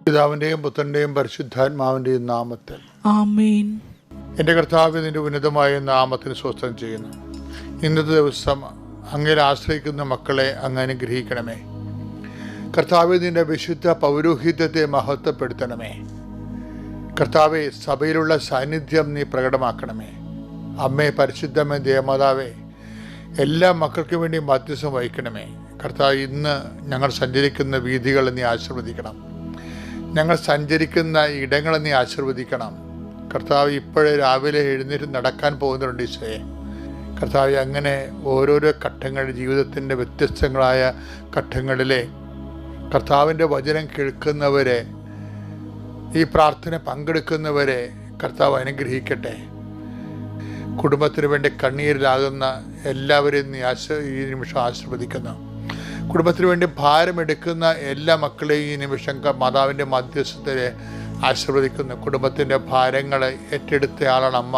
പിതാവിൻ്റെയും പുത്രൻ്റെയും പരിശുദ്ധാത്മാവിൻ്റെയും നാമത്തിൽ ആമേൻ. എൻ്റെ കർത്താവ് നിൻ്റെ ഉന്നതമായ നാമത്തിന് സ്വസ്ഥം ചെയ്യുന്നു. ഇന്നത്തെ ദിവസം അങ്ങയിൽ ആശ്രയിക്കുന്ന മക്കളെ അങ്ങ് അനുഗ്രഹിക്കണമേ. കർത്താവ് നിൻ്റെ വിശുദ്ധ പൗരോഹിത്യത്തെ മഹത്വപ്പെടുത്തണമേ. കർത്താവെ, സഭയിലുള്ള സാന്നിധ്യം നീ പ്രകടമാക്കണമേ. അമ്മേ, പരിശുദ്ധമേ, ദേവമാതാവേ, എല്ലാ മക്കൾക്കും വേണ്ടി മധ്യസ്ഥം വഹിക്കണമേ. കർത്താവ്, ഇന്ന് ഞങ്ങൾ സഞ്ചരിക്കുന്ന വീഥികൾ നീ ആശീർവദിക്കണം. ഞങ്ങൾ സഞ്ചരിക്കുന്ന ഇടങ്ങളെ നീ ആശീർവദിക്കണം. കർത്താവ്, ഇപ്പോഴേ രാവിലെ എഴുന്നേറ്റ് നടക്കാൻ പോകുന്നുണ്ട് ഈശോയെ. കർത്താവ്, അങ്ങനെ ഓരോരോ ഘട്ടങ്ങൾ, ജീവിതത്തിൻ്റെ വ്യത്യസ്തങ്ങളായ ഘട്ടങ്ങളിലെ കർത്താവിൻ്റെ വചനം കേൾക്കുന്നവരെ, ഈ പ്രാർത്ഥന പങ്കെടുക്കുന്നവരെ കർത്താവ് അനുഗ്രഹിക്കട്ടെ. കുടുംബത്തിന് വേണ്ടി കണ്ണീരിലാകുന്ന എല്ലാവരെയും നീ ഈ നിമിഷം ആശീർവദിക്കുന്നു. കുടുംബത്തിന് വേണ്ടി ഭാരമെടുക്കുന്ന എല്ലാ മക്കളെയും ഈ നിമിഷം മാതാവിൻ്റെ മധ്യസ്ഥതയെ ആശീർവദിക്കുന്നു. കുടുംബത്തിൻ്റെ ഭാരങ്ങൾ ഏറ്റെടുത്ത ആളാണ് അമ്മ.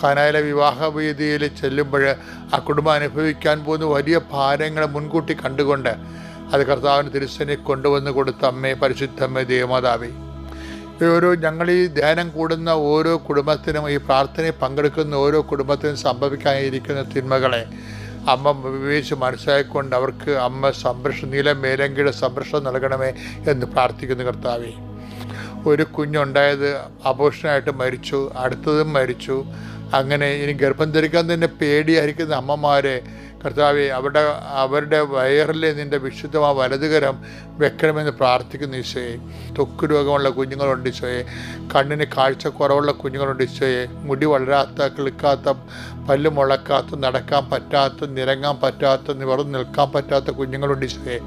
കാനായിലെ വിവാഹവേദിയിൽ ചെല്ലുമ്പോൾ ആ കുടുംബം അനുഭവിക്കാൻ പോകുന്ന വലിയ ഭാരങ്ങളെ മുൻകൂട്ടി കണ്ടുകൊണ്ട് അത് കർത്താവിന് തിരുസനെ കൊണ്ടുവന്ന് കൊടുത്ത അമ്മയെ, പരിശുദ്ധമ്മേ, ദേവമാതാവേ, ഞങ്ങൾ ഈ ധ്യാനം കൂടുന്ന ഓരോ കുടുംബത്തിനും, ഈ പ്രാർത്ഥനയിൽ പങ്കെടുക്കുന്ന ഓരോ കുടുംബത്തിനും സംഭവിക്കാനിരിക്കുന്ന തിന്മകളെ അമ്മ വിവേചിച്ച് മനസ്സിലാക്കിക്കൊണ്ട് അവർക്ക് അമ്മ സംരക്ഷണം, നീലമേലങ്കിയുടെ സംരക്ഷണം നൽകണമേ എന്ന് പ്രാർത്ഥിക്കുന്നു. കർത്താവേ, ഒരു കുഞ്ഞുണ്ടായത് അബോർഷനായിട്ട് മരിച്ചു, അടുത്തതും മരിച്ചു. അങ്ങനെ ഇനി ഗർഭം ധരിക്കാൻ തന്നെ പേടിയായിരിക്കുന്ന അമ്മമാരെ കർത്താവെ, അവരുടെ വയറിലെ നിൻ്റെ വിശുദ്ധമായ വലതുകരം വെക്കണമെന്ന് പ്രാർത്ഥിക്കുന്നു ഈശോയെ. ത്വക്ക് രോഗമുള്ള കുഞ്ഞുങ്ങളുണ്ട് ഈശോയെ. കണ്ണിന് കാഴ്ചക്കുറവുള്ള കുഞ്ഞുങ്ങളുണ്ട് ഈശോയെ. മുടി വളരാത്ത, കിളുക്കാത്ത, പല്ല് മുളക്കാത്ത, നടക്കാൻ പറ്റാത്ത, നിരങ്ങാൻ പറ്റാത്ത, നിവർന്ന് നിൽക്കാൻ പറ്റാത്ത കുഞ്ഞുങ്ങളുണ്ട് ഈശോയെ.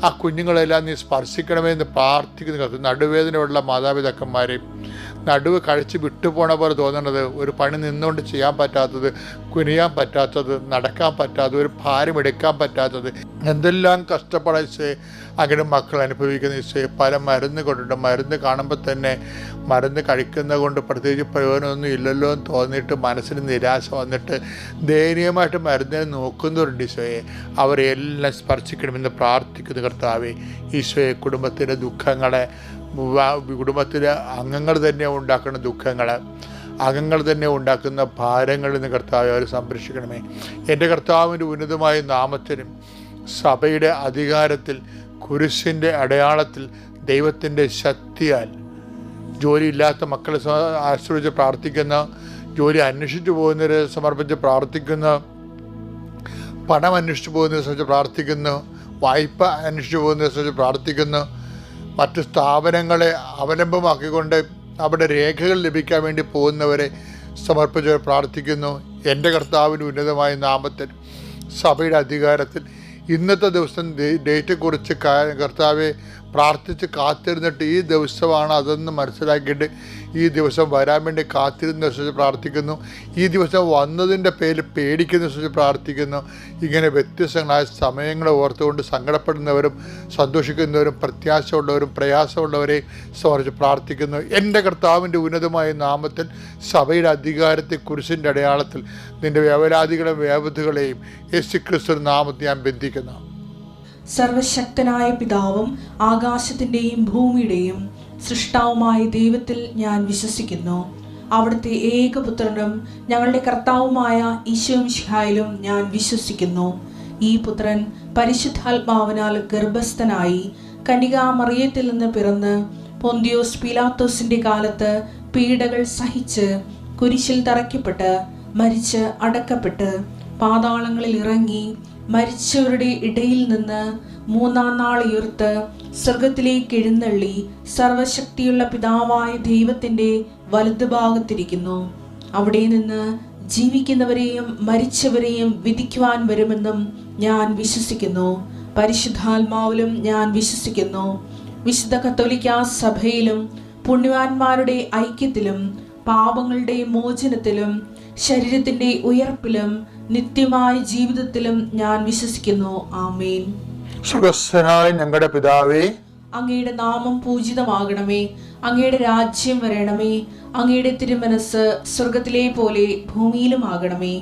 ആ കുഞ്ഞുങ്ങളെല്ലാം നീ സ്പർശിക്കണമെന്ന് പ്രാർത്ഥിക്കുന്നു. നടുവേദനയുള്ള മാതാപിതാക്കന്മാരെയും, നടുവ് കഴിച്ച് വിട്ടുപോണ പോലെ തോന്നുന്നത്, ഒരു പണി നിന്നുകൊണ്ട് ചെയ്യാൻ പറ്റാത്തത്, കുനിയാൻ പറ്റാത്തത്, നടക്കാൻ പറ്റാത്തത്, ഒരു ഭാരം എടുക്കാൻ പറ്റാത്തത്, എന്തെല്ലാം കഷ്ടപ്പെടാൻ അങ്ങനെ മക്കൾ അനുഭവിക്കുന്ന ഈശോയെ. പല മരുന്ന് കൊണ്ടുണ്ട്. മരുന്ന് കാണുമ്പോൾ തന്നെ മരുന്ന് കഴിക്കുന്നത് കൊണ്ട് പ്രത്യേകിച്ച് പ്രയോജനമൊന്നും ഇല്ലല്ലോ എന്ന് തോന്നിയിട്ട് മനസ്സിന് നിരാശ വന്നിട്ട് ദയനീയമായിട്ട് മരുന്നിനെ നോക്കുന്നവരുണ്ട് ഈശോയെ. അവരെല്ലാം സ്പർശിക്കണമെന്ന് പ്രാർത്ഥിക്കുന്നു. കർത്താവേ, ഈശോയെ, കുടുംബത്തിൻ്റെ ദുഃഖങ്ങളെ, കുടുംബത്തിലെ അംഗങ്ങൾ തന്നെ ഉണ്ടാക്കുന്ന ദുഃഖങ്ങൾ, അംഗങ്ങൾ തന്നെ ഉണ്ടാക്കുന്ന ഭാരങ്ങളിൽ നിന്ന് കർത്താവ് അവർ സംരക്ഷിക്കണമേ. എൻ്റെ കർത്താവിൻ്റെ ഉന്നതമായ നാമത്തിനും സഭയുടെ അധികാരത്തിൽ, കുരിശിൻ്റെ അടയാളത്തിൽ, ദൈവത്തിൻ്റെ ശക്തിയാൽ ജോലിയില്ലാത്ത മക്കളെ ആശ്രയിച്ച് പ്രാർത്ഥിക്കുന്ന, ജോലി അന്വേഷിച്ചു പോകുന്നവരെ സമർപ്പിച്ച് പ്രാർത്ഥിക്കുന്ന, പണം അന്വേഷിച്ചു പോകുന്നവരെ സംബന്ധിച്ച് പ്രാർത്ഥിക്കുന്നു, വായ്പ അന്വേഷിച്ചു പോകുന്നവരെ സംബന്ധിച്ച് പ്രാർത്ഥിക്കുന്നു, മറ്റ് സ്ഥാപനങ്ങളെ അവലംബമാക്കിക്കൊണ്ട് അവിടെ രേഖകൾ ലഭിക്കാൻ വേണ്ടി പോകുന്നവരെ സമർപ്പിച്ച് പ്രാർത്ഥിക്കുന്നു. എൻ്റെ കർത്താവിൻ്റെ ഉന്നതമായ നാമത്തിൽ സഭയുടെ അധികാരത്തിൽ ഇന്നത്തെ ദിവസം ഡേറ്റ് കുറിച്ച് കർത്താവെ പ്രാർത്ഥിച്ച് കാത്തിരുന്നിട്ട് ഈ ദിവസമാണ് അതെന്ന് മനസ്സിലാക്കിയിട്ട് ഈ ദിവസം വരാൻ വേണ്ടി കാത്തിരുന്ന ദിവസം പ്രാർത്ഥിക്കുന്നു. ഈ ദിവസം വന്നതിൻ്റെ പേരിൽ പേടിക്കുന്ന ദിവസം പ്രാർത്ഥിക്കുന്നു. ഇങ്ങനെ വ്യത്യസ്തങ്ങളായ സമയങ്ങളെ ഓർത്തുകൊണ്ട് സങ്കടപ്പെടുന്നവരും സന്തോഷിക്കുന്നവരും പ്രത്യാശയുള്ളവരും പ്രയാസമുള്ളവരെയും സമർപ്പിച്ച് പ്രാർത്ഥിക്കുന്നു. എൻ്റെ കർത്താവിൻ്റെ ഉന്നതമായ നാമത്തിൽ സഭയുടെ അധികാരത്തെ കുരിശിൻ്റെ അടയാളത്തിൽ നിൻ്റെ വ്യവലാദികളെയും വ്യാപത്തുകളെയും യേശുക്രിസ്തു നാമത്തിൽ ഞാൻ ബന്ധിക്കുന്നു. സർവശക്തനായ പിതാവും ആകാശത്തിൻ്റെയും ഭൂമിയുടെയും സൃഷ്ടാവുമായ ദൈവത്തിൽ ഞാൻ വിശ്വസിക്കുന്നു. അവിടുത്തെ ഏകപുത്രനും ഞങ്ങളുടെ കർത്താവുമായ ഈശോമിശിഹായിലും ഞാൻ വിശ്വസിക്കുന്നു. ഈ പുത്രൻ പരിശുദ്ധാത്മാവിനാൽ ഗർഭസ്ഥനായി കന്യകാമറിയത്തിൽ നിന്ന് പിറന്ന് പൊന്തിയോസ് പീലാത്തോസിന്റെ കാലത്ത് പീഡകൾ സഹിച്ച് കുരിശിൽ തറയ്ക്കപ്പെട്ട് മരിച്ച് അടക്കപ്പെട്ട് പാതാളങ്ങളിൽ ഇറങ്ങി മരിച്ചവരുടെ ഇടയിൽ നിന്ന് മൂന്നാം നാൾ ഉയർത്ത് സ്വർഗത്തിലേക്ക് എഴുന്നള്ളി സർവശക്തിയുള്ള പിതാവായ ദൈവത്തിൻ്റെ വലതുഭാഗത്തിരിക്കുന്നു. അവിടെ നിന്ന് ജീവിക്കുന്നവരെയും മരിച്ചവരെയും വിധിക്കുവാൻ വരുമെന്നും ഞാൻ വിശ്വസിക്കുന്നു. പരിശുദ്ധാത്മാവിലും ഞാൻ വിശ്വസിക്കുന്നു. വിശുദ്ധ കത്തോലിക്കാ സഭയിലും പുണ്യവാന്മാരുടെ ഐക്യത്തിലും പാപങ്ങളുടെ മോചനത്തിലും ശരീരത്തിൻ്റെ ഉയർപ്പിലും നിത്യമായ ജീവിതത്തിലും ഞാൻ വിശ്വസിക്കുന്നു. ആമേൻ. സ്വർഗ്ഗസ്ഥനായ ഞങ്ങളുടെ പിതാവേ, അങ്ങയുടെ നാമം പൂജിതമാകണമേ. അങ്ങയുടെ രാജ്യം വരണമേ. അങ്ങയുടെ തിരുമനസ് സ്വർഗത്തിലെ പോലെ ഭൂമിയിലുമാകണമേ.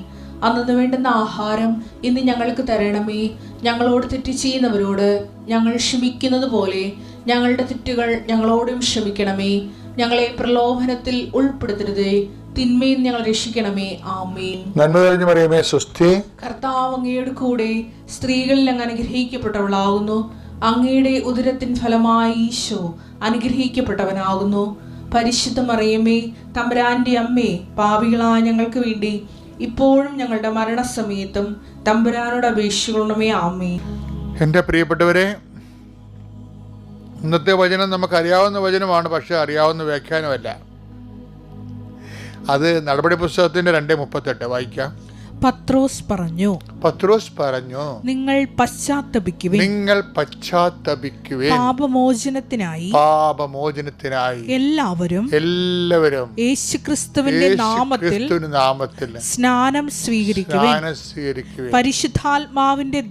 അന്നു വേണ്ടുന്ന ആഹാരം ഇന്ന് ഞങ്ങൾക്ക് തരണമേ. ഞങ്ങളോട് തെറ്റ് ചെയ്യുന്നവരോട് ഞങ്ങൾ ക്ഷമിക്കുന്നത് പോലെ ഞങ്ങളുടെ തെറ്റുകൾ ഞങ്ങളോടും ക്ഷമിക്കണമേ. ഞങ്ങളെ പ്രലോഭനത്തിൽ ഉൾപ്പെടുത്തരുതേ, തിന്മയിൽ ഞങ്ങൾ രക്ഷിക്കണമേ. ആമേൻ. നന്മ നിറഞ്ഞ മറിയമേ, സ്വസ്തി. കർത്താവ് അങ്ങയുടെ കൂടെ സ്ത്രീകളിൽ അങ്ങ് അനുഗ്രഹിക്കപ്പെട്ടവളാകുന്നു. അങ്ങയുടെ ഉദരത്തിൻ ഫലമായി ഈശോ അനുഗ്രഹിക്കപ്പെട്ടവനാകുന്നു. പരിശുദ്ധ മറിയമേ, തമ്പുരാന്റെ അമ്മേ, പാപികളായ ഞങ്ങൾക്ക് വേണ്ടി ഇപ്പോഴും ഞങ്ങളുടെ മരണസമയത്തും തമ്പുരാനോട് അപേക്ഷിക്കണമേ. ആമേൻ. എൻ്റെ പ്രിയപ്പെട്ടവരെ, ഇന്നത്തെ വചനം നമുക്കറിയാവുന്ന വചനമാണ്, പക്ഷെ അറിയാവുന്ന വ്യാഖ്യാനമല്ല. അത് നടപടി പുസ്തകത്തിന്റെ 2:38 വായിക്കാം. പത്രോസ് പറഞ്ഞു, നിങ്ങൾ പശ്ചാത്തപിക്കുവിൻ, പാപമോചനത്തിനായി എല്ലാവരും യേശുക്രിസ്തുവിന്റെ നാമത്തിൽ സ്നാനം സ്വീകരിക്കുവിൻ. പരിശുദ്ധാത്മാവിന്റെ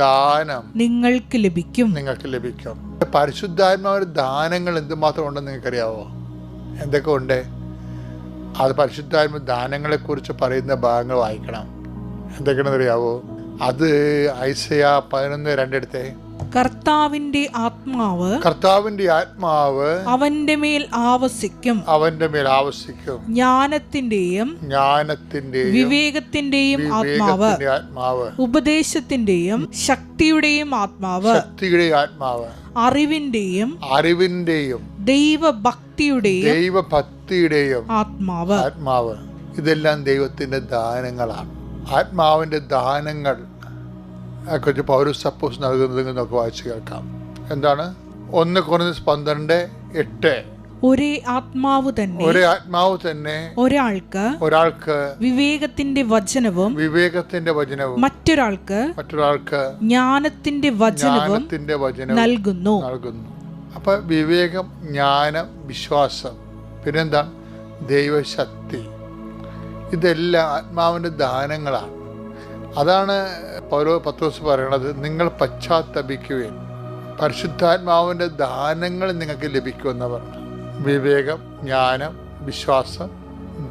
ദാനം നിങ്ങൾക്ക് ലഭിക്കും. പരിശുദ്ധാത്മാവിന്റെ ദാനങ്ങൾ എന്തുമാത്രം ഉണ്ടെന്ന് നിങ്ങൾക്കറിയാവോ? എന്തൊക്കെ ഉണ്ട്? അത് പരിശുദ്ധാത്മ ദാനങ്ങളെക്കുറിച്ച് പറയുന്ന ഭാഗങ്ങൾ വായിക്കണം. എന്തൊക്കെയാണെന്ന് അറിയാവോ? അത് ഐസയ 11:2 എടുത്തേ. കർത്താവിന്റെ ആത്മാവ് അവന്റെ മേൽ ആവസിക്കും, ജ്ഞാനത്തിന്റെയും വിവേകത്തിന്റെയും ആത്മാവ്, ഉപദേശത്തിന്റെയും ശക്തിയുടെയും ആത്മാവ്, അറിവിന്റെയും ദൈവഭക്തിയുടെയും ആത്മാവ്. ഇതെല്ലാം ദൈവത്തിന്റെ ദാനങ്ങളാണ്. ആത്മാവിന്റെ ദാനങ്ങൾ കുറിച്ച് പൗലോസ് അപ്പോസ്തലൻ നൽകുന്നത് നമുക്ക് വായിച്ചു കേൾക്കാം. എന്താണ്? 1 കൊരിന്ത്യർ 12:8. ഒരേ ആത്മാവ് തന്നെ ഒരാൾക്ക് വിവേകത്തിന്റെ വചനവും മറ്റൊരാൾക്ക് ജ്ഞാനത്തിന്റെ വചനവും നൽകുന്നു. അപ്പൊ വിവേകം, ജ്ഞാനം, വിശ്വാസം, പിന്നെന്താണ്? ദൈവശക്തി. ഇതെല്ലാം ആത്മാവിന്റെ ദാനങ്ങളാണ്. അതാണ് പത്രോസ് പറയണത്, നിങ്ങൾ പശ്ചാത്തപിക്കുവിൻ, പരിശുദ്ധാത്മാവിന്റെ ദാനങ്ങൾ നിങ്ങൾക്ക് ലഭിക്കുമെന്ന് പറഞ്ഞു. വിവേകം, ജ്ഞാനം, വിശ്വാസം,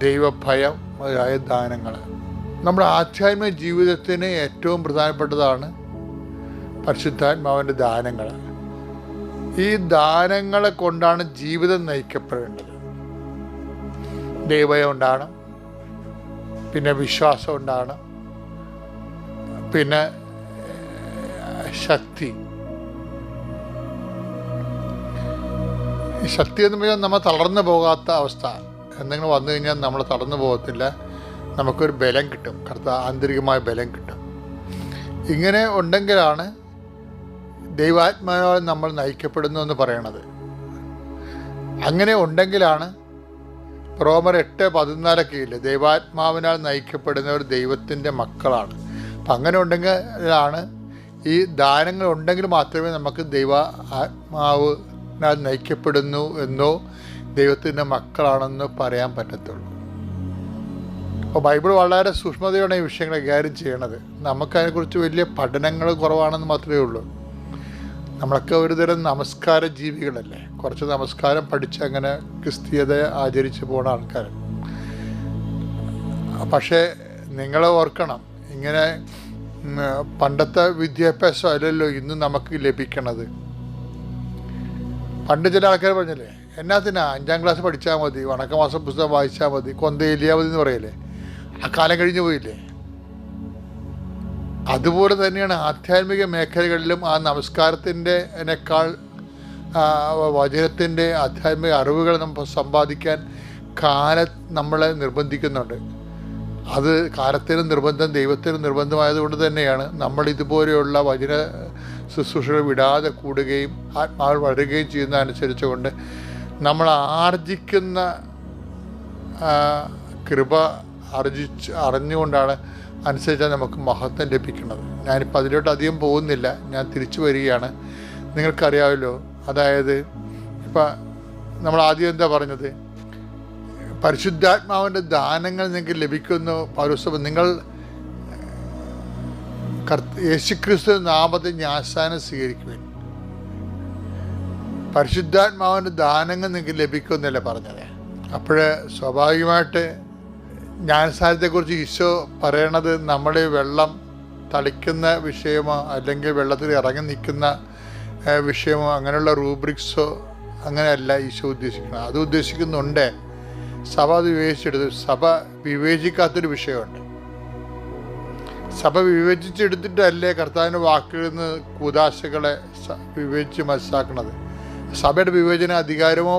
ദൈവഭയം മുതലായ ദാനങ്ങൾ. നമ്മുടെ ആധ്യാത്മിക ജീവിതത്തിന് ഏറ്റവും പ്രധാനപ്പെട്ടതാണ് പരിശുദ്ധാത്മാവിന്റെ ദാനങ്ങൾ. ഈ ദാനങ്ങളെ കൊണ്ടാണ് ജീവിതം നയിക്കപ്പെടേണ്ടത്. ദൈവഭയം ഉണ്ടാകണം, പിന്നെ വിശ്വാസം ഉണ്ടാകണം, പിന്നെ ശക്തി എന്ന് പറഞ്ഞാൽ നമ്മൾ തളർന്നു പോകാത്ത അവസ്ഥ. എന്തെങ്കിലും വന്നു കഴിഞ്ഞാൽ നമ്മൾ തളർന്നു പോകത്തില്ല, നമുക്കൊരു ബലം കിട്ടും, ആന്തരികമായ ബലം കിട്ടും. ഇങ്ങനെ ഉണ്ടെങ്കിലാണ് ദൈവാത്മാവാൽ നമ്മൾ നയിക്കപ്പെടുന്നു എന്ന് പറയണത്. അങ്ങനെ ഉണ്ടെങ്കിലാണ് റോമർ 8:14 ഇല്ല, ദൈവാത്മാവിനാൽ നയിക്കപ്പെടുന്നവർ ദൈവത്തിൻ്റെ മക്കളാണ്. അപ്പം അങ്ങനെ ഉണ്ടെങ്കിലാണ്, ഈ ദാനങ്ങൾ ഉണ്ടെങ്കിൽ മാത്രമേ നമുക്ക് ആത്മാവിനാൽ നയിക്കപ്പെടുന്നു എന്നോ ദൈവത്തിൻ്റെ മക്കളാണെന്നോ പറയാൻ പറ്റത്തുള്ളൂ. അപ്പോൾ ബൈബിൾ വളരെ സൂക്ഷ്മതയോടെ ഈ വിഷയങ്ങൾ കൈകാര്യം ചെയ്യണത്. നമുക്കതിനെക്കുറിച്ച് വലിയ പഠനങ്ങൾ കുറവാണെന്ന് മാത്രമേ ഉള്ളൂ. നമ്മളൊക്കെ ഒരുതരം നമസ്കാര ജീവികളല്ലേ, കുറച്ച് നമസ്കാരം പഠിച്ച് അങ്ങനെ ക്രിസ്തീയത ആചരിച്ച് പോണ ആൾക്കാർ. പക്ഷേ നിങ്ങൾ ഓർക്കണം, ഇങ്ങനെ പണ്ടത്തെ വിദ്യാഭ്യാസം അല്ലല്ലോ ഇന്ന് നമുക്ക് ലഭിക്കണത്. പണ്ട് ചില ആൾക്കാർ പറഞ്ഞില്ലേ, എന്നാത്തിനാ 5ാം ക്ലാസ് പഠിച്ചാൽ മതി, വണക്കമാസം പുസ്തകം വായിച്ചാൽ മതി, കൊന്ത എലിയാ മതി എന്ന് പറയില്ലേ. ആ കാലം കഴിഞ്ഞു പോയില്ലേ? അതുപോലെ തന്നെയാണ് ആധ്യാത്മിക മേഖലകളിലും ആ നമസ്കാരത്തിൻ്റെനേക്കാൾ വചനത്തിൻ്റെ ആധ്യാത്മിക അറിവുകൾ നമ്മൾ സമ്പാദിക്കാൻ നമ്മളെ നിർബന്ധിക്കുന്നുണ്ട്. അത് കാലത്തിനും നിർബന്ധം, ദൈവത്തിനും നിർബന്ധമായതുകൊണ്ട് തന്നെയാണ് നമ്മൾ ഇതുപോലെയുള്ള വചന ശുശ്രൂഷകൾ വിടാതെ കൂടുകയും ആത്മാവ് വളരുകയും ചെയ്യുന്നതനുസരിച്ചുകൊണ്ട് നമ്മൾ ആർജിക്കുന്ന കൃപ അറിഞ്ഞുകൊണ്ടാണ് അനുസരിച്ചാണ് നമുക്ക് മഹത്വം ലഭിക്കുന്നത്. ഞാനിപ്പോൾ അതിലോട്ട് അധികം പോകുന്നില്ല, ഞാൻ തിരിച്ചു വരികയാണ്. നിങ്ങൾക്കറിയാമല്ലോ, അതായത് ഇപ്പം നമ്മൾ ആദ്യം എന്താ പറഞ്ഞത്? പരിശുദ്ധാത്മാവിൻ്റെ ദാനങ്ങൾ നിങ്ങൾക്ക് ലഭിക്കുന്നു. പൗലോസ് നിങ്ങൾ യേശുക്രിസ്തു നാമത്തിൽ ജ്ഞാനസ്നാനം സ്വീകരിക്കുവിൻ, പരിശുദ്ധാത്മാവിൻ്റെ ദാനങ്ങൾ നിങ്ങൾക്ക് ലഭിക്കുമെന്നല്ലേ പറഞ്ഞത്. അപ്പോഴ് സ്വാഭാവികമായിട്ട് ജ്ഞാനസ്നാനത്തെക്കുറിച്ച് ഈശോ പറയണത് നമ്മുടെ വെള്ളം തളിക്കുന്ന വിഷയമോ അല്ലെങ്കിൽ വെള്ളത്തിൽ ഇറങ്ങി നിൽക്കുന്ന വിഷയമോ അങ്ങനെയുള്ള റൂബ്രിക്സോ അങ്ങനെയല്ല ഈശോ ഉദ്ദേശിക്കുന്നത്. അത് ഉദ്ദേശിക്കുന്നുണ്ട്. സഭ അത് വിവേചിച്ചെടുത്ത്, സഭ വിവേചിക്കാത്തൊരു വിഷയമുണ്ട്. സഭ വിവേചിച്ചെടുത്തിട്ടല്ലേ കർത്താവിൻ്റെ വാക്കുകളിൽ നിന്ന് കൂദാശകളെ വിവേചിച്ച് മനസ്സിലാക്കുന്നത്. സഭയുടെ വിവേചന അധികാരമോ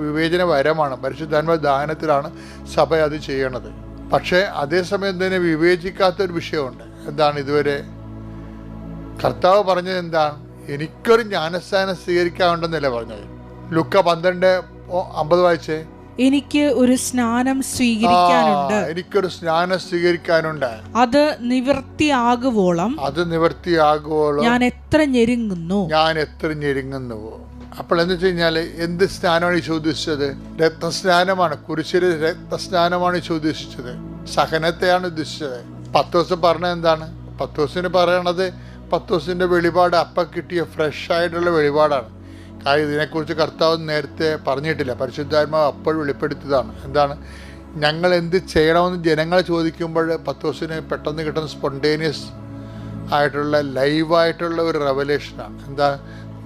വിവേചന വരമാണ്, പരിശുദ്ധാത്മാവ് ദാനത്തിലാണ് സഭ അത് ചെയ്യണത്. പക്ഷേ അതേസമയം തന്നെ വിവേചിക്കാത്തൊരു വിഷയമുണ്ട്. എന്താണ്? ഇതുവരെ കർത്താവ് പറഞ്ഞത് എന്താണ്? എനിക്കൊരു ജ്ഞാനസ്ഥാനം സ്വീകരിക്കാനുണ്ടെന്നല്ലേ പറഞ്ഞത്. ലുക്ക 12:50 വായിച്ചേ. എനിക്ക് ഒരു സ്നാനം സ്വീകരിക്കാനുണ്ട്, എനിക്കൊരു സ്നാനം സ്വീകരിക്കാനുണ്ട്, അത് നിവൃത്തിയാകുവോളം ഞാൻ എത്ര ഞെരുങ്ങുന്നുവോ. അപ്പോൾ എന്ന് വെച്ച് കഴിഞ്ഞാൽ എന്ത് സ്നാനമാണ് ഈശോ ഉദ്ദേശിച്ചത്? രത്നസ്നാനമാണ്. കുരിശിലെ രത്നസ്നാനമാണ് ഈശോ ഉദ്ദേശിച്ചത്. സഹനത്തെയാണ് ഉദ്ദേശിച്ചത്. പത്തോസ് പറഞ്ഞത് എന്താണ്? പത്തോസിന് പറയണത് പത്തോസിന്റെ വെളിപാട് അപ്പം കിട്ടിയ ഫ്രഷ് ആയിട്ടുള്ള വെളിപാടാണ്. കാര്യം ഇതിനെക്കുറിച്ച് കർത്താവ് നേരത്തെ പറഞ്ഞിട്ടില്ല, പരിശുദ്ധാത്മാവ് അപ്പോൾ വെളിപ്പെടുത്തിയതാണ്. എന്താണ്? ഞങ്ങൾ എന്ത് ചെയ്യണമെന്ന് ജനങ്ങൾ ചോദിക്കുമ്പോൾ പത്തോസിന് പെട്ടെന്ന് കിട്ടുന്ന സ്പോണ്ടേനിയസ് ആയിട്ടുള്ള ലൈവായിട്ടുള്ള ഒരു റെവലേഷനാണ്. എന്താ?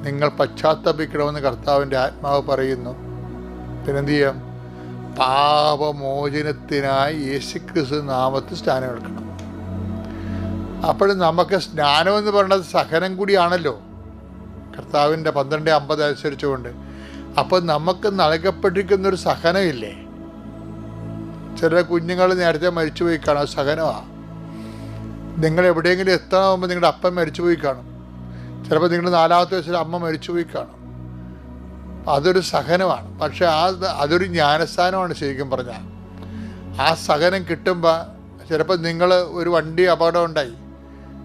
നിങ്ങൾ പശ്ചാത്തപിക്കണമെന്ന് കർത്താവിൻ്റെ ആത്മാവ് പറയുന്നു. പിന്നെന്ത് ചെയ്യാം? പാപമോചനത്തിനായി യേശുക്രിസ്തു നാമത്തിൽ സ്നാനം എടുക്കണം. അപ്പോൾ നമുക്ക് സ്നാനം എന്ന് പറയുന്നത് സഹനം കൂടിയാണല്ലോ, കർത്താവിൻ്റെ 12:50 അനുസരിച്ചുകൊണ്ട്. അപ്പോൾ നമുക്ക് നൽകപ്പെട്ടിരിക്കുന്നൊരു സഹനമില്ലേ? ചില കുഞ്ഞുങ്ങൾ നേരത്തെ മരിച്ചുപോയി കാണും, സഹനമാണ്. നിങ്ങൾ എവിടെയെങ്കിലും എത്തണമെങ്കിൽ നിങ്ങളുടെ അപ്പൻ മരിച്ചുപോയി കാണും. ചിലപ്പോൾ നിങ്ങളുടെ 4-ാമത്തെ വയസ്സിൽ അമ്മ മരിച്ചുപോയി കാണും. അതൊരു സഹനമാണ്. പക്ഷെ അതൊരു ജ്ഞാനസ്ഥാനമാണ് ശരിക്കും പറഞ്ഞാൽ. ആ സഹനം കിട്ടുമ്പോൾ ചിലപ്പോൾ നിങ്ങൾ ഒരു വണ്ടി അപകടം ഉണ്ടായി,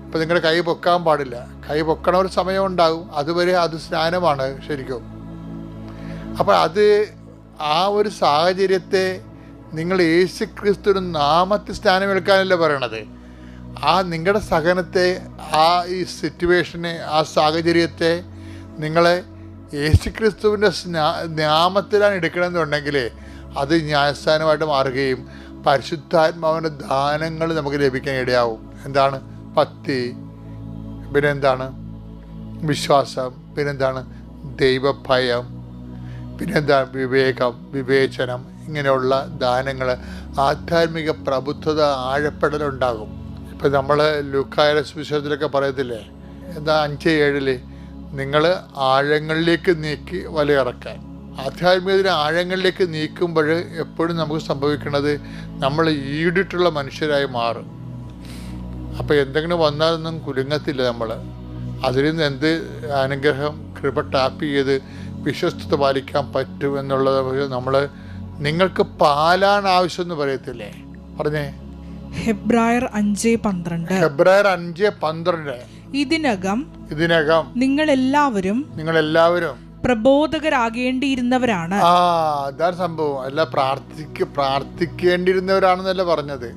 അപ്പോൾ നിങ്ങളുടെ കൈ പൊക്കാൻ പാടില്ല. കൈ പൊക്കണ ഒരു സമയം ഉണ്ടാകും, അതുവരെ അത് സ്നാനമാണ് ശരിക്കും. അപ്പോൾ അത് ആ ഒരു സാഹചര്യത്തെ നിങ്ങൾ യേശുക്രിസ്തുവിന്റെ നാമത്തിൽ സ്നാനം എടുക്കാനല്ല പറയണത്. ആ നിങ്ങളുടെ സഹനത്തെ, ആ ഈ സിറ്റുവേഷനെ, ആ സാഹചര്യത്തെ നിങ്ങളെ യേശുക്രിസ്തുവിൻ്റെ നാമത്തിലാണ് എടുക്കണമെന്നുണ്ടെങ്കിൽ അത് ജ്ഞാനസ്ഥാനമായിട്ട് മാറുകയും പരിശുദ്ധാത്മാവിൻ്റെ ദാനങ്ങൾ നമുക്ക് ലഭിക്കാൻ ഇടയാവും. എന്താണ്? ഭക്തി, പിന്നെന്താണ്? വിശ്വാസം, പിന്നെന്താണ്? ദൈവഭയം, പിന്നെന്താണ്? വിവേകം, വിവേചനം, ഇങ്ങനെയുള്ള ദാനങ്ങൾ, ആധ്യാത്മിക പ്രബുദ്ധത, ആഴപ്പെടലുണ്ടാകും. ഇപ്പം നമ്മൾ ലൂക്കായുടെ സുവിശേഷത്തിലൊക്കെ പറയത്തില്ലേ, എന്താ 5:7 നിങ്ങൾ ആഴങ്ങളിലേക്ക് നീക്കി വലയിറക്കാൻ. ആധ്യാത്മികത്തിന് ആഴങ്ങളിലേക്ക് നീക്കുമ്പോൾ എപ്പോഴും നമുക്ക് സംഭവിക്കുന്നത് നമ്മൾ ഈടിട്ടുള്ള മനുഷ്യരായി മാറും. അപ്പോൾ എന്തെങ്കിലും വന്നാലൊന്നും കുലുങ്ങത്തില്ല നമ്മൾ. അതിൽ നിന്ന് എന്ത് അനുഗ്രഹം, കൃപ ടാപ്പ് ചെയ്ത് വിശ്വസ്തത പാലിക്കാൻ പറ്റും എന്നുള്ളത് നമ്മൾ. നിങ്ങൾക്ക് പാലാണ് ആവശ്യം എന്ന് പറയത്തില്ലേ? പറഞ്ഞേ. ഹെബ്രായർ 5:12 ഇതിനകം നിങ്ങളെല്ലാവരും പ്രബോധകരാകേണ്ടിയിരുന്നവരാണ്. അതാണ് സംഭവം. അല്ല, പ്രാർത്ഥിക്കേണ്ടിയിരുന്നവരാണെന്നല്ല പറഞ്ഞത്.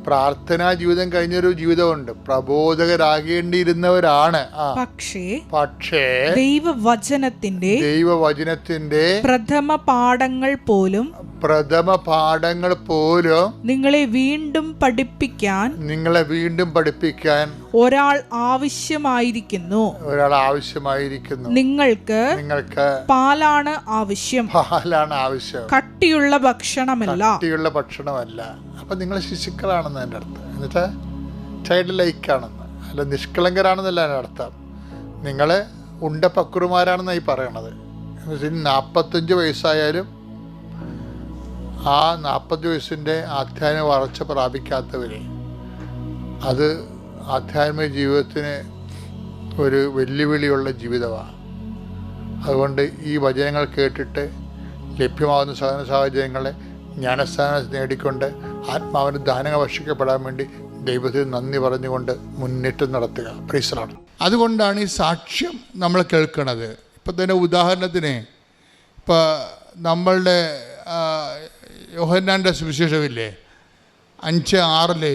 പ്രാർത്ഥനാ ജീവിതം കഴിഞ്ഞൊരു ജീവിതമുണ്ട്. പ്രബോധകരാകേണ്ടിയിരുന്നവരാണ്. പക്ഷേ ദൈവവചനത്തിന്റെ പ്രഥമ പാഠങ്ങൾ പോലും നിങ്ങളെ വീണ്ടും പഠിപ്പിക്കാൻ ഒരാൾ ആവശ്യമായിരിക്കുന്നു. നിങ്ങൾക്ക് പാലാണ് ആവശ്യം, കട്ടിയുള്ള ഭക്ഷണമല്ല. അപ്പൊ നിങ്ങൾ ശിശുക്കളാണെന്ന് എൻ്റെ അർത്ഥം. എന്നുവെച്ചാൽ ചൈൽഡ് ലൈക്കാണെന്ന്, അല്ല നിഷ്കളങ്കരാണെന്നല്ല എൻ്റെ അർത്ഥം. നിങ്ങൾ ഉണ്ടപ്പക്കുറുമാരാണെന്നായി പറയണത്. എന്ന് വെച്ചാൽ 45 വയസ്സായാലും ആ 40 വയസ്സിൻ്റെ ആധ്യാത്മിക വളർച്ച പ്രാപിക്കാത്തവരെ, അത് ആധ്യാത്മിക ജീവിതത്തിന് ഒരു വെല്ലുവിളിയുള്ള ജീവിതമാണ്. അതുകൊണ്ട് ഈ വചനങ്ങൾ കേട്ടിട്ട് ലഭ്യമാകുന്ന സാഹചര്യങ്ങളെ ജ്ഞാനസ്ഥാനം നേടിക്കൊണ്ട് ആത്മാവിൻ്റെ ദാനങ്ങൾ ഭക്ഷിക്കപ്പെടാൻ വേണ്ടി ദൈവത്തിന് നന്ദി പറഞ്ഞുകൊണ്ട് മുന്നേറ്റം നടത്തുക. പ്രൈസലാണ്. അതുകൊണ്ടാണ് ഈ സാക്ഷ്യം നമ്മൾ കേൾക്കുന്നത്. ഇപ്പം തന്നെ ഉദാഹരണത്തിന്, ഇപ്പോൾ നമ്മളുടെ യോഹന്നാൻ്റെ സുവിശേഷമില്ലേ, 5:6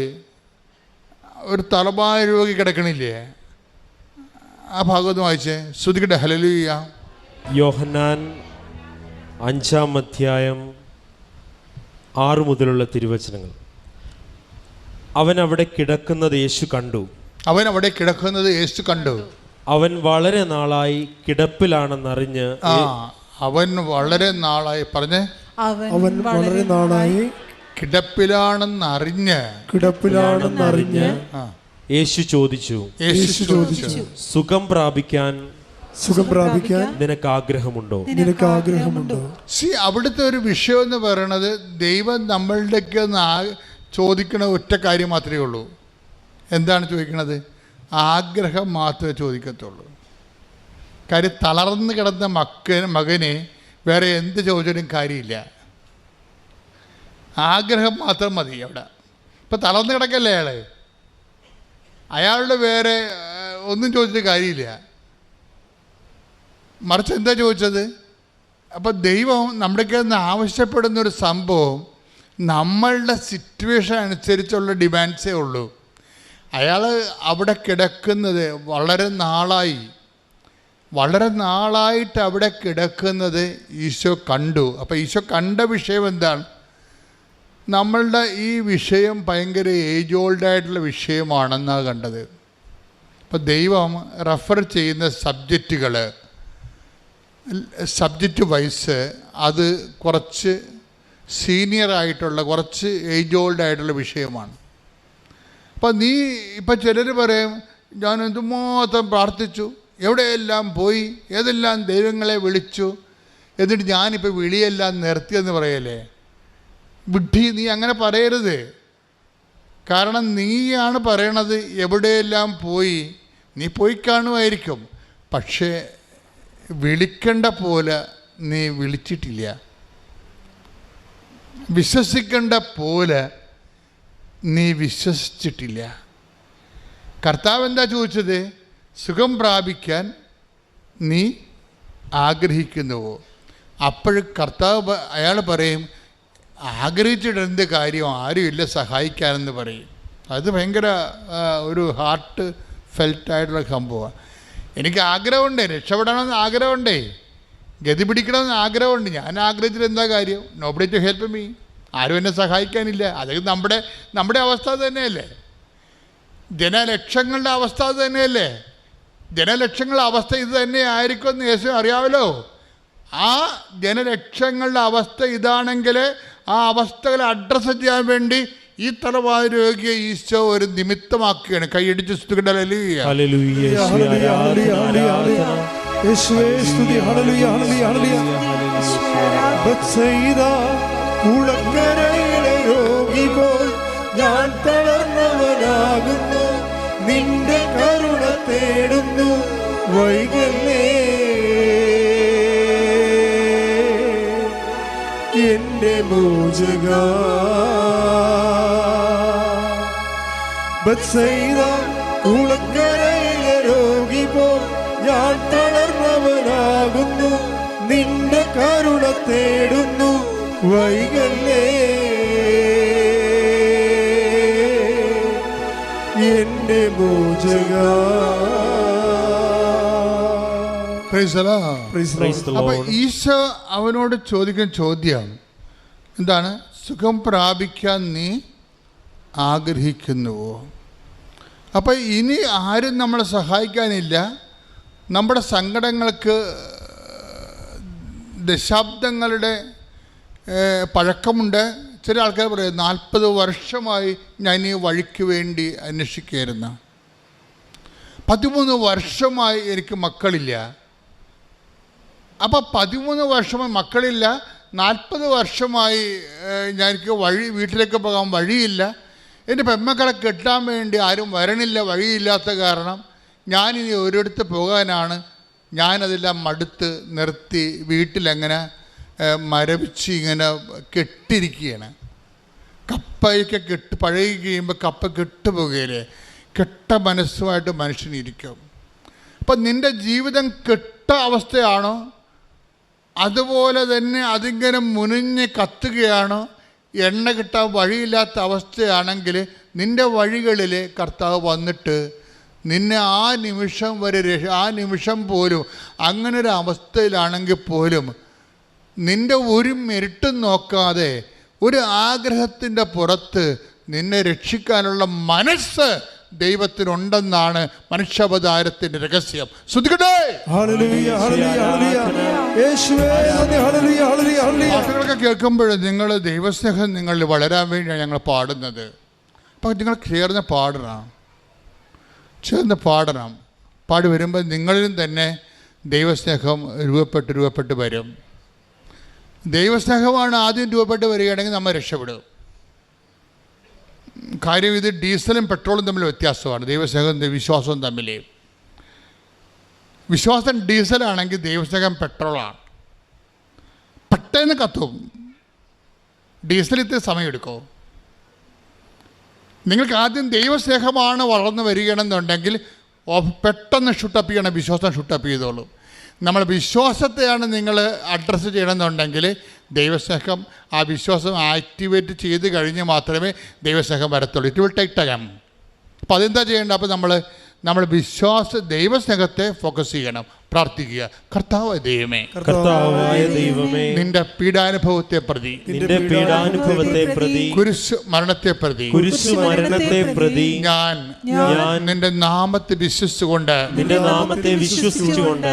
ഒരു തലഭാര രോഗി കിടക്കണില്ലേ? ആ ഭാഗത്ത് വായിച്ചേ. ശ്രുതിക്കട്ടെ. ഹല്ലേലൂയ. യോഹന്നാൻ 5-ാം അധ്യായം 6 മുതലുള്ള തിരുവചനങ്ങൾ. അവൻ അവിടെ കിടക്കുന്നത് യേശു കണ്ടു. അവൻ വളരെ നാളായി കിടപ്പിലാണെന്നറിഞ്ഞ് അവൻ വളരെ നാളായി പറഞ്ഞേ അവൻ വളരെ നാളായി കിടപ്പിലാണെന്നറിഞ്ഞ് യേശു ചോദിച്ചു സുഖം പ്രാപിക്കാൻ നിനക്ക് ആഗ്രഹമുണ്ടോ? അവിടുത്തെ ഒരു വിഷയം എന്ന് പറയുന്നത് ദൈവം നമ്മളുടെയൊക്കെ ചോദിക്കണ ഒറ്റ കാര്യം മാത്രമേ ഉള്ളൂ. എന്താണ് ചോദിക്കണത്? ആഗ്രഹം മാത്രമേ ചോദിക്കത്തുള്ളൂ. കാര്യം തളർന്ന് കിടന്ന മകനെ വേറെ എന്ത് ചോദിച്ചാലും കാര്യമില്ല. ആഗ്രഹം മാത്രം മതി അവിടെ. ഇപ്പം തളർന്ന് കിടക്കല്ലേ അയാളുടെ വേറെ ഒന്നും ചോദിച്ചിട്ട് കാര്യമില്ല. മറിച്ച് എന്താ ചോദിച്ചത്? അപ്പം ദൈവം നമ്മുടെയൊക്കെ ആവശ്യപ്പെടുന്നൊരു സംഭവം നമ്മളുടെ സിറ്റുവേഷൻ അനുസരിച്ചുള്ള ഡിമാൻഡ്സേ ഉള്ളൂ. അയാൾ അവിടെ കിടക്കുന്നത് വളരെ നാളായിട്ട് അവിടെ കിടക്കുന്നത് ഈശോ കണ്ടു. അപ്പോൾ ഈശോ കണ്ട വിഷയം എന്താണ്? നമ്മളുടെ ഈ വിഷയം ഭയങ്കര ഏജ് ഓൾഡായിട്ടുള്ള വിഷയമാണെന്നാണ് കണ്ടത്. അപ്പോൾ ദൈവം റെഫർ ചെയ്യുന്ന സബ്ജക്റ്റ് വൈസ് അത് കുറച്ച് സീനിയറായിട്ടുള്ള കുറച്ച് ഏജ് ഓൾഡായിട്ടുള്ള വിഷയമാണ്. അപ്പം ഇപ്പം ചിലർ പറയും ഞാൻ എന്തുമാത്രം പ്രാർത്ഥിച്ചു, എവിടെയെല്ലാം പോയി, ഏതെല്ലാം ദൈവങ്ങളെ വിളിച്ചു, എന്നിട്ട് ഞാനിപ്പോൾ വിളിയെല്ലാം നിർത്തിയെന്ന് പറയല്ലേ. വിഡ്ഢി, നീ അങ്ങനെ പറയരുത്. കാരണം നീയാണ് പറയണത് എവിടെയെല്ലാം പോയി. നീ പോയി കാണുമായിരിക്കും, പക്ഷേ വിളിക്കേണ്ട പോലെ നീ വിളിച്ചിട്ടില്ല. വിശ്വസിക്കേണ്ട പോലെ നീ വിശ്വസിച്ചിട്ടില്ല. കർത്താവ് എന്താ ചോദിച്ചത്? സുഖം പ്രാപിക്കാൻ നീ ആഗ്രഹിക്കുന്നുവോ? അപ്പോഴും കർത്താവ് അയാൾ പറയും ആഗ്രഹിച്ചിട്ട് എന്ത് കാര്യം, ആരുമില്ല സഹായിക്കാനെന്ന് പറയും. അത് ഭയങ്കര ഒരു ഹാർട്ട് ഫെൽറ്റായിട്ടുള്ള സംഭവമാണ്. എനിക്ക് ആഗ്രഹമുണ്ട്, രക്ഷപ്പെടണമെന്ന് ആഗ്രഹമുണ്ടേ, ഗതി പിടിക്കണമെന്ന് ആഗ്രഹമുണ്ട്. ഞാൻ ആഗ്രഹിച്ചിട്ട് എന്താ കാര്യം? Nobody to help me. ആരും എന്നെ സഹായിക്കാനില്ല. അതൊക്കെ നമ്മുടെ അവസ്ഥ തന്നെയല്ലേ. ജനലക്ഷങ്ങളുടെ അവസ്ഥ അത് തന്നെയല്ലേ. ജനലക്ഷങ്ങളുടെ അവസ്ഥ ഇത് തന്നെ ആയിരിക്കുമെന്ന് യേശു അറിയാമല്ലോ. ആ ജനലക്ഷങ്ങളുടെ അവസ്ഥ ഇതാണെങ്കിൽ ആ അവസ്ഥകളെ അഡ്രസ്സ് ചെയ്യാൻ വേണ്ടി ഈ തലവായ രോഗിയെ ഈശോ ഒരു നിമിത്തമാക്കുകയാണ്. കൈയടിച്ച് സ്തുതിക്കട്ടെ. ഞാൻ തളർന്നവനാകുന്നു, നിന്റെ കരുണ തേടുന്നു, വൈകല്ലേ എന്റെ മോചക. ബത്സയിദ കുളക്കരയിലെ രോഗി പോൽ ഞാൻ തളർന്നവനാകുന്നു, നിന്റെ കരുണ തേടുന്നു, വൈകല്ലേ എന്റെ മോചക. അപ്പൊ ഈശോ അവനോട് ചോദിക്കുന്ന ചോദ്യം എന്താണ്? സുഖം പ്രാപിക്കാൻ നീ ആഗ്രഹിക്കുന്നുവോ? അപ്പം ഇനി ആരും നമ്മളെ സഹായിക്കാനില്ല. നമ്മുടെ സങ്കടങ്ങൾക്ക് ദശാബ്ദങ്ങളുടെ പഴക്കമുണ്ട്. ചില ആൾക്കാർ പറയും 40 വർഷമായി ഞാൻ ഈ വഴിക്ക് വേണ്ടി അന്വേഷിക്കുകയായിരുന്നു, 13 വർഷമായി എനിക്ക് മക്കളില്ല. അപ്പോൾ 13 വർഷമായി മക്കളില്ല, 40 വർഷമായി എനിക്ക് വീട്ടിലേക്ക് പോകാൻ വഴിയില്ല, എൻ്റെ പെമ്മക്കളെ കെട്ടാൻ വേണ്ടി ആരും വരണില്ല, വഴിയില്ലാത്ത കാരണം ഞാനിനി ഒരിടത്ത് പോകാനാണ്. ഞാനതെല്ലാം മടുത്ത് നിർത്തി വീട്ടിലങ്ങനെ മരവിച്ച് ഇങ്ങനെ കെട്ടിരിക്കുകയാണ്. കപ്പയൊക്കെ പഴകി കഴിയുമ്പോൾ കപ്പ കെട്ടുപോകുകയില്ലേ, കെട്ട മനസ്സുമായിട്ട് മനുഷ്യനിരിക്കും. അപ്പം നിൻ്റെ ജീവിതം കെട്ട അവസ്ഥയാണോ, അതുപോലെ തന്നെ അതിങ്ങനെ മുനിഞ്ഞ് കത്തുകയാണോ, എണ്ണ കിട്ടാൻ വഴിയില്ലാത്ത അവസ്ഥയാണെങ്കിൽ നിൻ്റെ വഴികളിൽ കർത്താവ് വന്നിട്ട് നിന്നെ ആ നിമിഷം പോലും അങ്ങനെ ഒരു അവസ്ഥയിലാണെങ്കിൽ പോലും നിൻ്റെ ഒരു മെരിട്ടും നോക്കാതെ ഒരു ആഗ്രഹത്തിൻ്റെ പുറത്ത് നിന്നെ രക്ഷിക്കാനുള്ള മനസ്സ് ദൈവത്തിനുണ്ടെന്നാണ് മനുഷ്യാവതാരത്തിന്റെ രഹസ്യം. ശ്രദ്ധിക്കട്ടെ. പാട്ടുകളൊക്കെ കേൾക്കുമ്പോൾ നിങ്ങൾ ദൈവസ്നേഹം നിങ്ങളിൽ വളരാൻ വേണ്ടിയാണ് ഞങ്ങൾ പാടുന്നത്. അപ്പം നിങ്ങൾ ചേർന്ന് പാടണം. പാടി വരുമ്പോൾ നിങ്ങളിലും തന്നെ ദൈവസ്നേഹം രൂപപ്പെട്ട് വരും. ദൈവസ്നേഹമാണ് ആദ്യം രൂപപ്പെട്ട് വരികയാണെങ്കിൽ നമ്മൾ രക്ഷപ്പെടും. കാര്യം ഇത് ഡീസലും പെട്രോളും തമ്മിൽ വ്യത്യാസമാണ്. ദൈവസ്നേഹവും വിശ്വാസവും തമ്മിൽ. വിശ്വാസം ഡീസലാണെങ്കിൽ ദൈവസ്നേഹം പെട്രോളാണ്. പെട്ടെന്ന് കത്തും. ഡീസൽ ഇത്തിരി സമയമെടുക്കും. നിങ്ങൾക്ക് ആദ്യം ദൈവസ്നേഹമാണ് വളർന്നു വരികയാണെന്നുണ്ടെങ്കിൽ പെട്ടെന്ന് ഷൂട്ടപ്പ് ചെയ്യണം. വിശ്വാസം ഷൂട്ടപ്പ് ചെയ്തോളൂ. നമ്മൾ വിശ്വാസത്തെയാണ് നിങ്ങൾ അഡ്രസ്സ് ചെയ്യണമെന്നുണ്ടെങ്കിൽ ദൈവസ്നേഹം ആ വിശ്വാസം ആക്ടിവേറ്റ് ചെയ്ത് കഴിഞ്ഞ് മാത്രമേ ദൈവസ്നേഹം വരത്തുള്ളൂ. It will take time. അപ്പോൾ അതെന്താ ചെയ്യേണ്ടത്? അപ്പോൾ നമ്മൾ ദൈവസ്നേഹത്തെ ഫോക്കസ് ചെയ്യണം. പ്രാർത്ഥിക്കുക. കർത്താവായ ദൈവമേ, നിന്റെ പീഡാനുഭവത്തെ പ്രതി, കുരിശു മരണത്തെ പ്രതി ഞാൻ നിന്റെ നാമത്തെ വിശ്വസിച്ചുകൊണ്ട്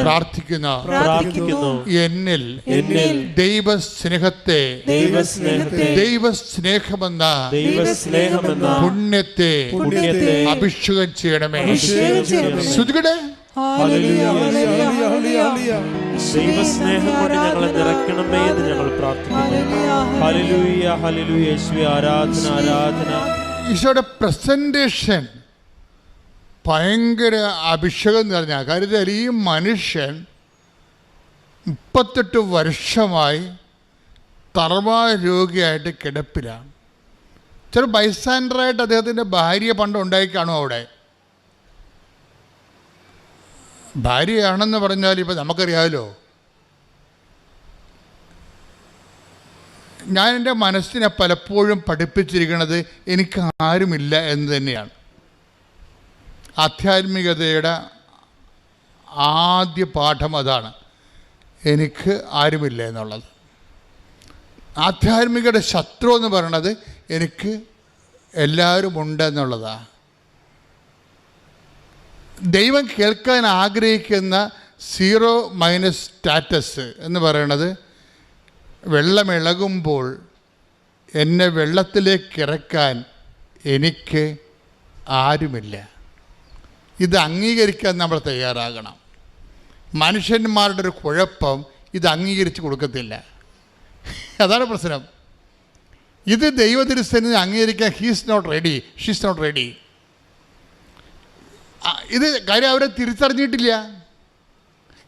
പ്രാർത്ഥിക്കുന്നു. എന്നിൽ ദൈവസ്നേഹമെന്ന പുണ്യത്തെ അഭിഷേകം ചെയ്യണമേ. ശ്രുതികടെ ദൈവസ്നേഹം കൊണ്ട് ഞങ്ങളെ നിറയ്ക്കണമേ എന്ന് ഞങ്ങൾ പ്രാർത്ഥിക്കുന്നു. Hallelujah, hallelujah. യേശുവേ, ആരാധന. ഈശോയുടെ പ്രസന്റേഷൻ ഭയങ്കര അഭിഷേകം നിറഞ്ഞ കാര്യത്തിൽ ഈ മനുഷ്യൻ 38 വർഷമായി തറവായ രോഗിയായിട്ട് കിടപ്പിലാണ്. ചില ബൈസ്റ്റാൻഡറായിട്ട് അദ്ദേഹത്തിൻ്റെ ഭാര്യ പണ്ട് ഉണ്ടായി കാണും. അവിടെ ഭാര്യയാണെന്ന് പറഞ്ഞാൽ ഇപ്പം നമുക്കറിയാമല്ലോ. ഞാൻ എൻ്റെ മനസ്സിനെ പലപ്പോഴും പഠിപ്പിച്ചിരിക്കുന്നത് എനിക്ക് ആരുമില്ല എന്ന് തന്നെയാണ്. ആധ്യാത്മികതയുടെ ആദ്യ പാഠം അതാണ്, എനിക്ക് ആരുമില്ല എന്നുള്ളത്. ആധ്യാത്മികയുടെ ശത്രു എന്ന് പറയണത് എനിക്ക് എല്ലാവരും ഉണ്ടെന്നുള്ളതാണ്. ദൈവം കേൾക്കാൻ ആഗ്രഹിക്കുന്ന 0- സ്റ്റാറ്റസ് എന്ന് പറയണത്, വെള്ളമിളകുമ്പോൾ എന്നെ വെള്ളത്തിലേക്ക് ഇറക്കാൻ എനിക്ക് ആരുമില്ല. ഇത് അംഗീകരിക്കാൻ നമ്മൾ തയ്യാറാകണം. മനുഷ്യന്മാരുടെ ഒരു കുഴപ്പം ഇത് അംഗീകരിച്ച് കൊടുക്കത്തില്ല. അതാണ് പ്രശ്നം. ഇത് ദൈവത്തിരുസന്നിധിയിൽ അംഗീകരിക്കാൻ he's not ready, she's not ready. ഇത് കാര്യം അവരെ തിരിച്ചറിഞ്ഞിട്ടില്ല.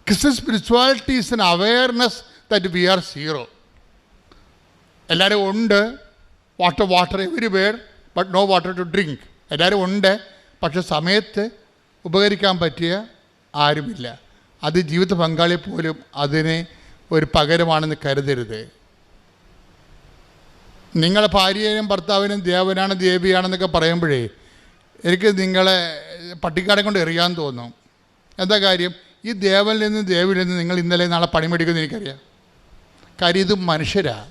Christian spirituality is an awareness that we are zero. എല്ലാവരും ഉണ്ട്, water everywhere but no water to drink. എല്ലാവരും ഉണ്ട്, പക്ഷെ സമയത്ത് ഉപകരിക്കാൻ പറ്റിയ ആരുമില്ല. അത് ജീവിത പങ്കാളി പോലും അതിനെ ഒരു പകരമാണെന്ന് കരുതരുത്. നിങ്ങളെ ഭാര്യയും ഭർത്താവിനും ദേവനാണ് ദേവിയാണെന്നൊക്കെ പറയുമ്പോഴേ എനിക്ക് നിങ്ങളെ പട്ടിക്കാടെ കൊണ്ട് എറിയാൻ തോന്നും. എന്താ കാര്യം? ഈ ദേവനിൽ നിന്ന് ദേവിൽ നിന്ന് നിങ്ങൾ ഇന്നലെ നാളെ പണിമെടുക്കുമെന്ന് എനിക്കറിയാം. കാര്യം ഇത് മനുഷ്യരാണ്.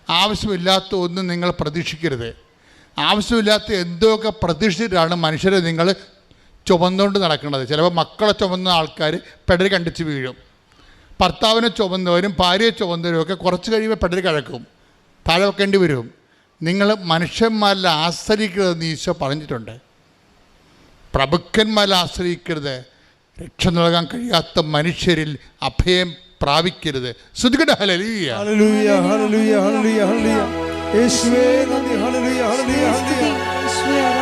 ആവശ്യമില്ലാത്ത ഒന്നും നിങ്ങൾ പ്രതീക്ഷിക്കരുത്. ആവശ്യമില്ലാത്ത എന്തൊക്കെ പ്രതീക്ഷിച്ചിട്ടാണ് മനുഷ്യരെ നിങ്ങൾ ചുമന്നുകൊണ്ട് നടക്കുന്നത്. ചിലപ്പോൾ മക്കളെ ചുമന്ന ആൾക്കാർ പെടൽ കണ്ടിച്ച് വീഴും. ഭർത്താവിനെ ചുമന്നവരും ഭാര്യയെ ചുമന്നവരും ഒക്കെ കുറച്ച് കഴിയുമ്പോൾ പെടൽ കഴക്കും, താഴെ വെക്കേണ്ടി വരും. നിങ്ങൾ മനുഷ്യന്മാരിൽ ആശ്രയിക്കരുതെന്ന് ഈശോ പറഞ്ഞിട്ടുണ്ട്. പ്രഭുക്കന്മാരിൽ ആശ്രയിക്കരുത്. രക്ഷ നൽകാൻ കഴിയാത്ത മനുഷ്യരിൽ അഭയം പ്രാപിക്കരുത്. ശ്രുതികട hallelujah, hallelujah, hallelujah, hallelujah, hallelujah. യേശുവേ നന്ദി, ഹല്ലേലൂയ, ഹല്ലേലൂയ, ഹല്ലേലൂയ.